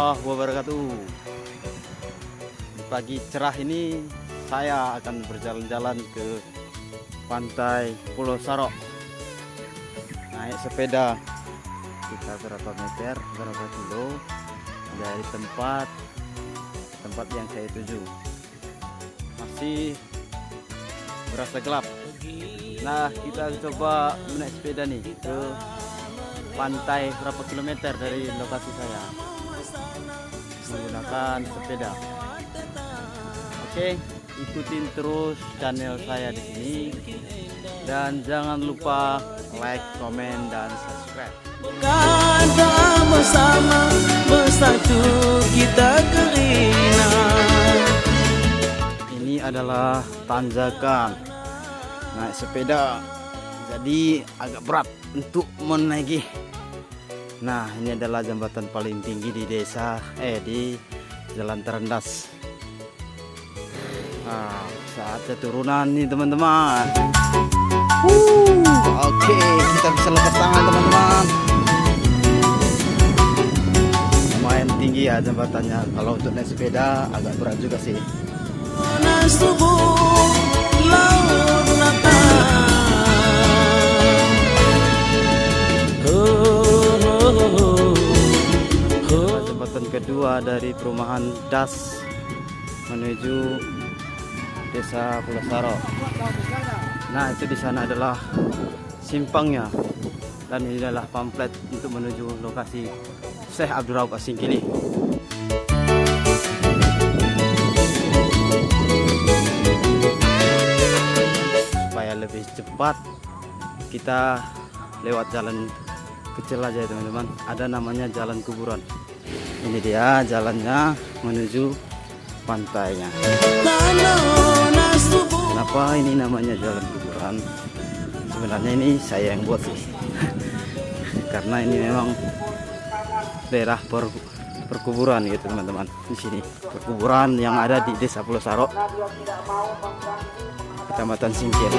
warahmatullahi wabarakatuh. Di pagi cerah ini saya akan berjalan-jalan ke pantai Pulau Sarok. Naik sepeda kita berapa meter, berapa kilo dari tempat yang saya tuju. Masih berasa gelap. Nah, kita coba menaik sepeda nih ke pantai berapa kilometer dari lokasi saya menggunakan sepeda. Oke, ikutin terus channel saya di sini dan jangan lupa like, komen, dan subscribe. Bukan bersama bersatu kita kerina. Ini adalah tanjakan naik sepeda, jadi agak berat untuk menaiki. Nah, ini adalah jembatan paling tinggi di desa, di Jalan Terendas. Nah, saatnya turunan nih teman-teman. Oke, kita bisa lepas tangan teman-teman. Lumayan tinggi ya jembatannya. Kalau untuk naik sepeda agak berat juga sih. Jembatan kedua dari perumahan Das menuju desa Pulau Sarok. Nah, itu di sana adalah simpangnya, dan ini adalah pamflet untuk menuju lokasi Syekh Abdul Rauf Asingkili. Supaya lebih cepat kita lewat jalan kecil aja ya teman-teman. Ada namanya jalan kuburan. Ini dia jalannya menuju pantainya. Kenapa ini namanya jalan kuburan? Sebenarnya ini saya yang buat sih. Karena ini memang daerah perkuburan gitu teman-teman. Di sini perkuburan yang ada di Desa Pulau Sarok, Kecamatan Singkil.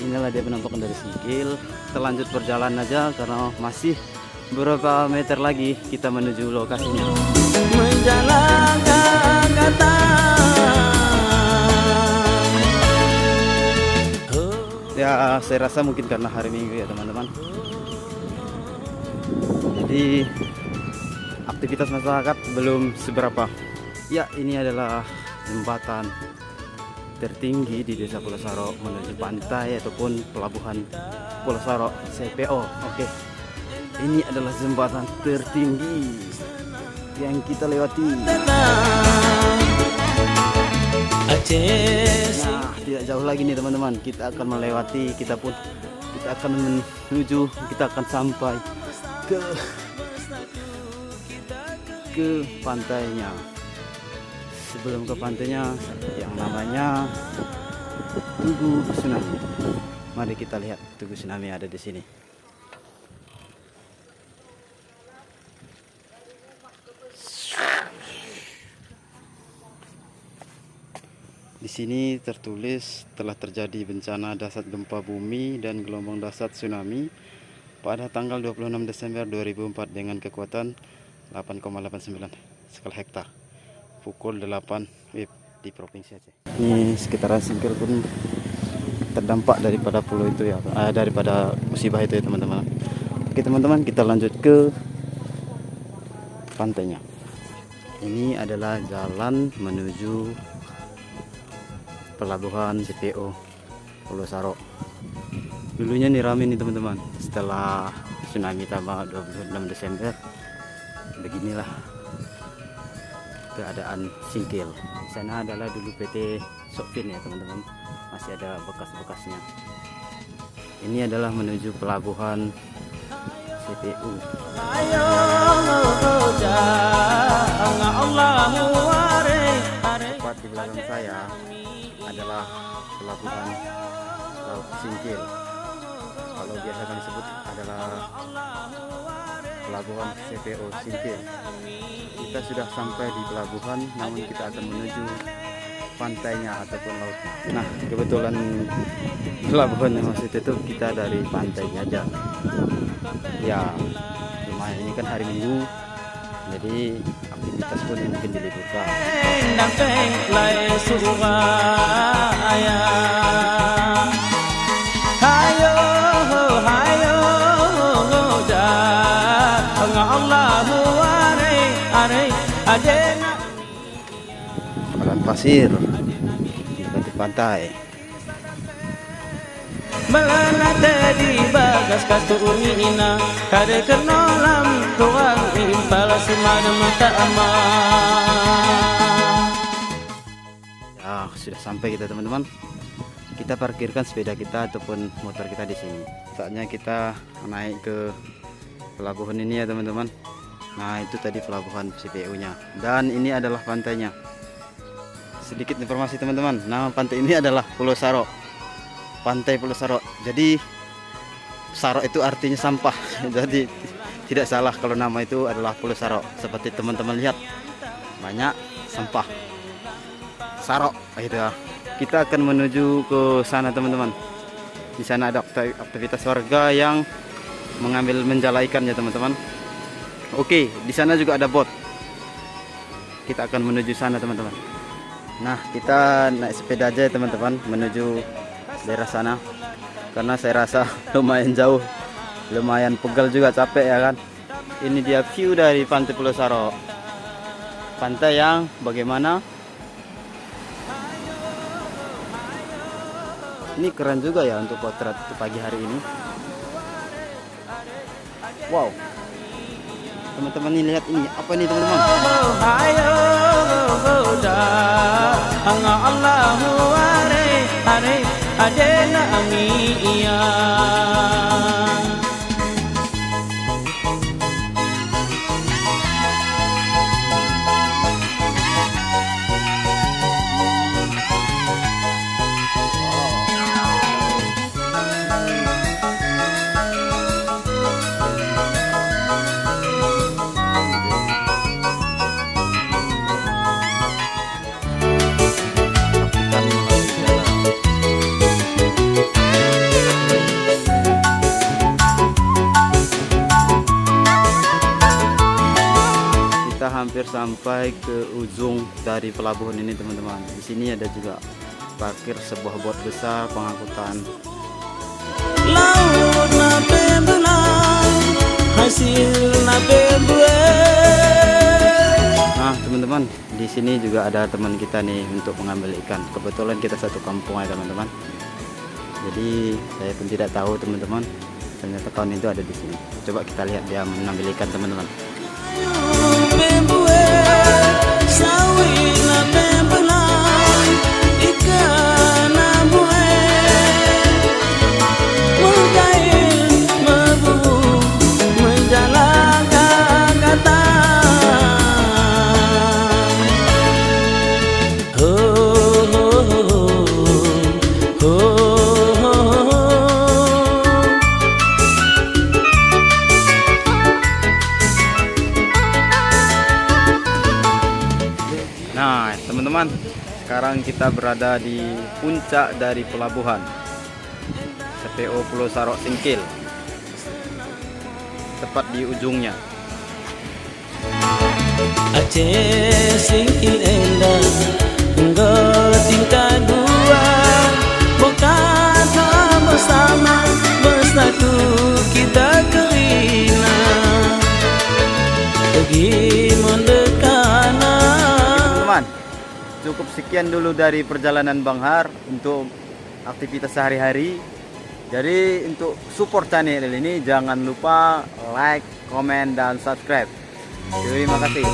Inilah dia penampakan dari Singkil. Kita lanjut berjalan aja karena masih beberapa meter lagi kita menuju lokasinya. Menjalankan kata. Ya, saya rasa mungkin karena hari Minggu ya teman-teman. Jadi aktivitas masyarakat belum seberapa. Ya, ini adalah jembatan tertinggi di Desa Pulau Sarok menuju pantai ataupun pelabuhan Pulau Sarok CPO. Oke. Ini adalah jembatan tertinggi yang kita lewati. Nah, tidak jauh lagi nih teman-teman. Kita akan melewati, kita akan menuju, kita akan sampai ke pantainya. Sebelum ke pantainya yang namanya Tugu Tsunami. Mari kita lihat Tugu Tsunami ada di sini. Di sini tertulis telah terjadi bencana dahsyat gempa bumi dan gelombang dahsyat tsunami pada tanggal 26 Desember 2004 dengan kekuatan 8,89 skala hektar pukul 8 WIB di Provinsi Aceh. Ini sekitaran Singkil pun terdampak daripada pulau itu ya, daripada musibah itu ya teman-teman. Oke teman-teman, kita lanjut ke pantainya. Ini adalah jalan menuju pelabuhan CPO Pulau Sarok. Dulunya nih rame nih teman-teman. Setelah tsunami tanggal 26 Desember, beginilah keadaan Singkil. Di sana adalah dulu PT Sokpin ya teman-teman. Masih ada bekas-bekasnya. Ini adalah menuju pelabuhan CPU. Tepat di belakang saya adalah pelabuhan Laut Singkil. Kalau biasa kami sebut adalah pelabuhan CPO Singkil. Kita sudah sampai di pelabuhan, namun kita akan menuju pantainya ataupun lautnya. Nah, kebetulan pelabuhannya masih tutup, kita dari pantainya aja. Ya, lumayan, ini kan hari Minggu, jadi aktivitas pun mungkin diliburkan. Padang pasir di pantai. Melanata di bagas kasturina kare kernolam tuang impala semana mata Ya, sudah sampai kita teman-teman. Kita parkirkan sepeda kita ataupun motor kita di sini. Saatnya kita naik ke pelabuhan ini ya teman-teman. Nah, itu tadi pelabuhan CPU-nya. Dan ini adalah pantainya. Sedikit informasi teman-teman. Nama pantai ini adalah Pulau Saro. Pantai Pulau Saro. Jadi Saro itu artinya sampah. Jadi tidak salah kalau nama itu adalah Pulau Saro. Seperti teman-teman lihat, banyak sampah. Saro gitu ya. Kita akan menuju ke sana teman-teman. Di sana ada aktivitas warga yang menjala ikan ya teman-teman. Oke, di sana juga ada bot. Kita akan menuju sana teman-teman. Nah, kita naik sepeda aja ya teman-teman menuju daerah sana. Karena saya rasa lumayan jauh, lumayan pegal juga, capek ya kan. Ini dia view dari Pantai Pulau Saro. Pantai yang bagaimana? Ini keren juga ya untuk potret pagi hari ini. Wow, teman-teman ini lihat ini apa nih teman-teman? Hampir sampai ke ujung dari pelabuhan ini teman-teman. Di sini ada juga parkir sebuah bot besar pengangkutan. Laut nape belang, hasil nape Nah teman-teman, di sini juga ada teman kita nih untuk mengambil ikan. Kebetulan kita satu kampung ya teman-teman. Jadi saya pun tidak tahu teman-teman, ternyata kawan itu ada di sini. Coba kita lihat dia mengambil ikan teman-teman. Nah teman-teman, sekarang kita berada di puncak dari pelabuhan CPO Pulau Saro Singkil, tepat di ujungnya. Aceh Singkil endah, enggak tingkat dua, bukan bersama bersatu kita kerina pergi mendekana. Cukup sekian dulu dari perjalanan Bang Har untuk aktivitas sehari-hari. Jadi untuk support channel ini jangan lupa like, komen, dan subscribe. Terima kasih.